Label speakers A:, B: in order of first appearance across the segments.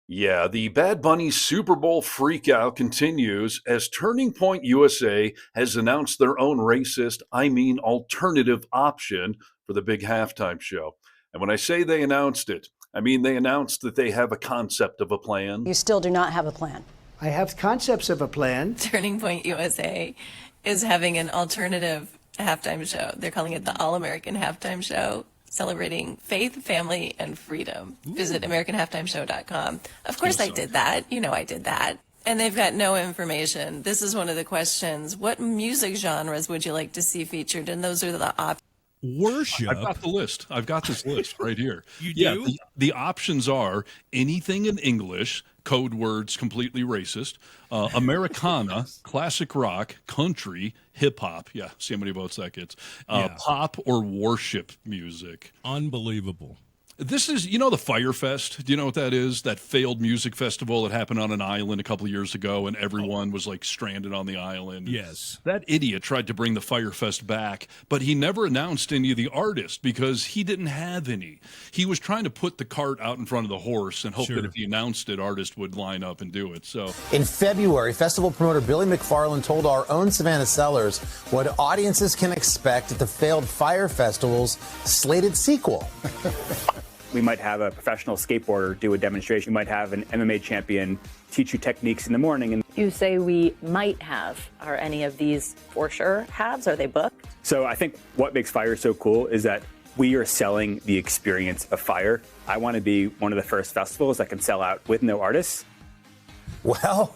A: Yeah, the Bad Bunny Super Bowl freakout continues as Turning Point USA has announced their own racist, alternative option for the big halftime show. And when I say they announced it, I mean they announced that they have a concept of a plan.
B: You still do not have a plan.
C: I have concepts of a plan.
D: Turning Point USA is having an alternative halftime show. They're calling it the All American Halftime Show, celebrating faith, family, and freedom. Visit AmericanHalftimeShow.com. Of course I did that. You know I did that. And they've got no information. This is one of the questions. What music genres would you like to see featured? And those are the options.
E: Worship.
A: I've got the list. I've got this list right here.
E: You
A: Yeah,
E: do?
A: the options are anything in English, code words completely racist, Americana, classic rock, country, hip hop. Yeah, see how many votes that gets.
E: Yeah.
A: Pop or worship music.
E: Unbelievable.
A: This is, the Fyre Fest. Do you know what that is? That failed music festival that happened on an island a couple of years ago, and everyone was like stranded on the island.
E: Yes.
A: That idiot tried to bring the Fyre Fest back, but he never announced any of the artists because he didn't have any. He was trying to put the cart out in front of the horse and hope that if he announced it, artists would line up and do it. So
F: in February, festival promoter Billy McFarland told our own Savannah Sellers what audiences can expect at the failed Fyre Festival's slated sequel.
G: We might have a professional skateboarder do a demonstration. We might have an MMA champion teach you techniques in the morning. And
H: you say we might have. Are any of these for sure haves? Are they booked?
G: so I think what makes Fyre so cool is that we are selling the experience of Fyre. I want to be one of the first festivals that can sell out with no artists.
F: Well,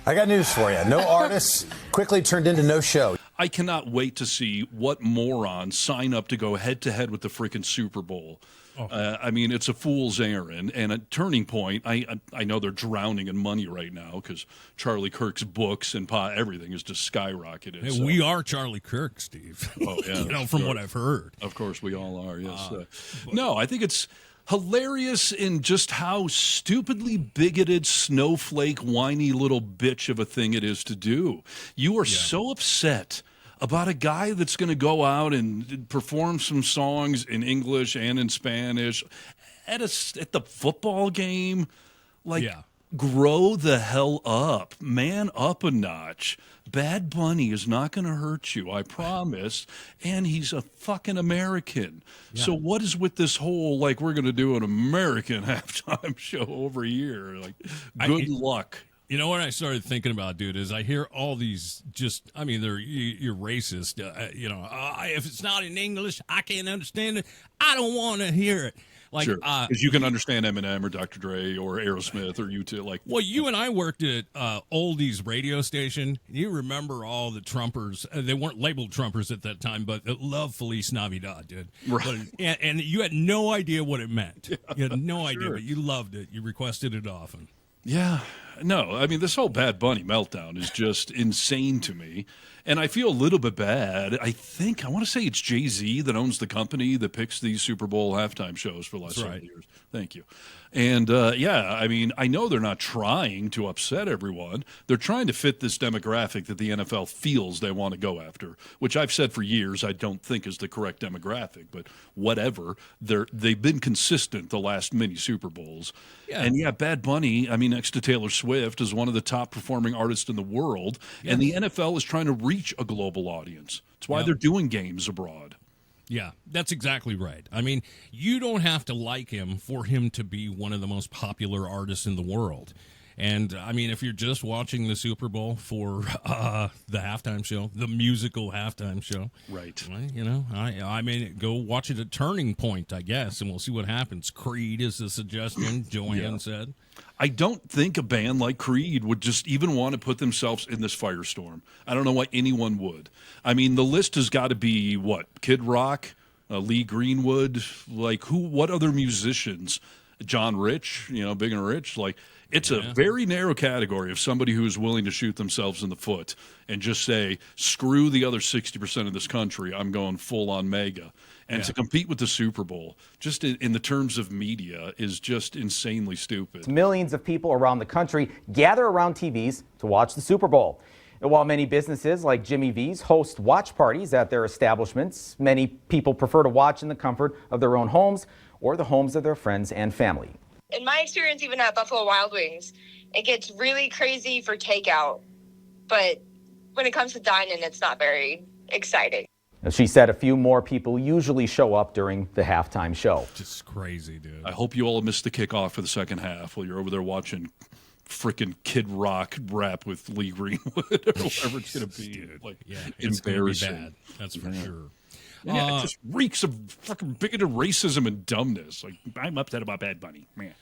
F: I got news for you. No artists quickly turned into no show.
A: I cannot wait to see what morons sign up to go head to head with the freaking Super Bowl. I mean, it's a fool's errand. And at Turning Point, I know they're drowning in money right now because Charlie Kirk's books and everything is just skyrocketed.
E: Hey, we are Charlie Kirk, Steve.
A: Oh, yeah.
E: From what I've heard.
A: Of course, we all are, yes. No, I think it's hilarious in just how stupidly bigoted, snowflake, whiny little bitch of a thing it is to do. You are so upset about a guy that's going to go out and perform some songs in English and in Spanish at the football game. Grow the hell up. Man up a notch. Bad Bunny is not going to hurt you, I promise. And he's a fucking American. Yeah. So what is with this whole, we're going to do an American halftime show over here? Good luck.
E: You know what I started thinking about, dude, is I hear all these you're racist. If it's not in English, I can't understand it. I don't want to hear it.
A: Sure, because you can understand Eminem or Dr. Dre or Aerosmith or U2.
E: Well, you and I worked at Oldies radio station. You remember all the Trumpers. They weren't labeled Trumpers at that time, but love Feliz Navidad, dude.
A: Right.
E: And you had no idea what it meant. You had no idea, but you loved it. You requested it often.
A: Yeah. No, I mean, this whole Bad Bunny meltdown is just insane to me. And I feel a little bit bad. I want to say it's Jay-Z that owns the company that picks these Super Bowl halftime shows for the last several years. Thank you. And, I know they're not trying to upset everyone. They're trying to fit this demographic that the NFL feels they want to go after, which I've said for years I don't think is the correct demographic. But whatever, they've been consistent the last many Super Bowls. Yeah. And, Bad Bunny, next to Taylor Swift, is one of the top performing artists in the world. Yes. And the NFL is trying to reach a global audience. That's why they're doing games abroad.
E: Yeah, that's exactly right. I mean, you don't have to like him for him to be one of the most popular artists in the world. And, if you're just watching the Super Bowl for the halftime show, the musical halftime show.
A: Right.
E: Well, go watch it at Turning Point, I guess, and we'll see what happens. Creed is a suggestion, Joanne said.
A: I don't think a band like Creed would just even want to put themselves in this firestorm. I don't know why anyone would. The list has got to be, Kid Rock, Lee Greenwood, what other musicians? John Rich, Big and Rich, it's a very narrow category of somebody who is willing to shoot themselves in the foot and just say, screw the other 60% of this country, I'm going full on MAGA. And to compete with the Super Bowl, just in the terms of media, is just insanely stupid.
I: Millions of people around the country gather around TVs to watch the Super Bowl. And while many businesses like Jimmy V's host watch parties at their establishments, many people prefer to watch in the comfort of their own homes or the homes of their friends and family.
B: In my experience, even at Buffalo Wild Wings, it gets really crazy for takeout. But when it comes to dine-in, it's not very exciting.
I: She said a few more people usually show up during the halftime show.
E: Just crazy, dude.
A: I hope you all missed the kickoff for the second half while you're over there watching frickin' Kid Rock rap with Lee Greenwood or whatever it's going to be.
E: Dude,
A: like,
E: yeah, it's gonna be
A: embarrassing.
E: bad. That's for sure.
A: Yeah, it just reeks of fucking bigoted racism and dumbness. Like, I'm upset about Bad Bunny. Man.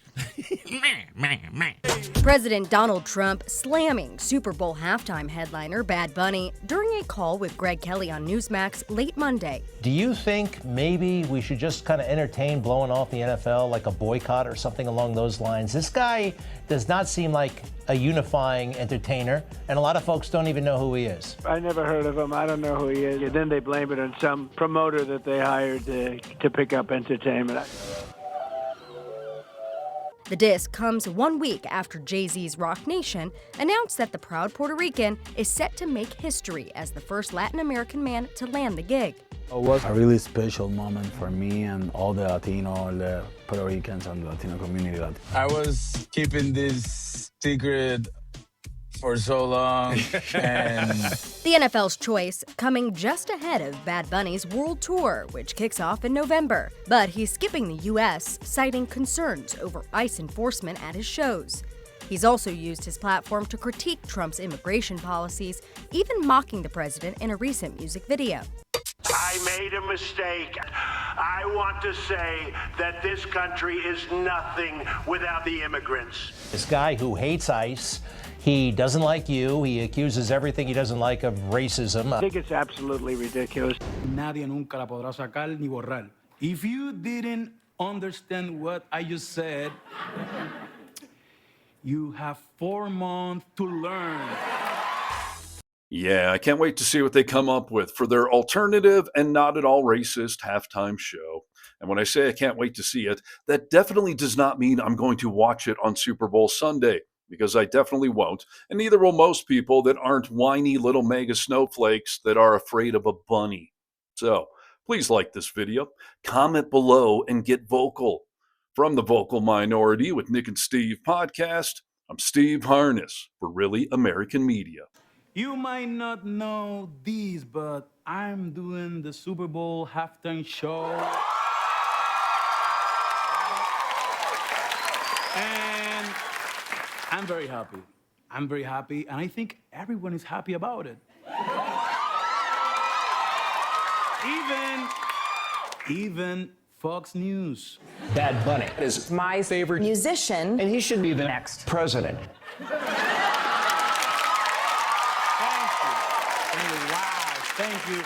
J: President Donald Trump slamming Super Bowl halftime headliner Bad Bunny during a call with Greg Kelly on Newsmax late Monday.
K: Do you think maybe we should just kind of entertain blowing off the NFL like a boycott or something along those lines? This guy does not seem like a unifying entertainer, and a lot of folks don't even know who he is.
L: I never heard of him. I don't know who he is. And then they blame it on some promoter that they hired to pick up entertainment.
J: The diss comes 1 week after Jay-Z's Rock Nation announced that the proud Puerto Rican is set to make history as the first Latin American man to land the gig.
M: It was a really special moment for me and all the Latino, the Puerto Ricans and the Latino community.
N: I was keeping this secret for so long, and
J: The NFL's choice coming just ahead of Bad Bunny's world tour, which kicks off in November. But he's skipping the U.S., citing concerns over ICE enforcement at his shows. He's also used his platform to critique Trump's immigration policies, even mocking the president in a recent music video.
O: I made a mistake. I want to say that this country is nothing without the immigrants.
K: This guy who hates ICE, he doesn't like you, he accuses everything he doesn't like of racism.
L: I think it's absolutely ridiculous.
P: Nadie nunca la podrá sacar ni borrar. If you didn't understand what I just said, you have 4 months to learn.
A: Yeah, I can't wait to see what they come up with for their alternative and not at all racist halftime show. And when I say I can't wait to see it, that definitely does not mean I'm going to watch it on Super Bowl Sunday, because I definitely won't. And neither will most people that aren't whiny little MAGA snowflakes that are afraid of a bunny. So please like this video, comment below, and get vocal. From the Vocal Minority with Nick and Steve podcast, I'm Steve Harness for Really American Media.
P: You might not know these, but I'm doing the Super Bowl halftime show. And I'm very happy. I'm very happy, and I think everyone is happy about it. Even Fox News.
Q: Bad Bunny is my favorite musician, and he should be the next president.
P: Thank you.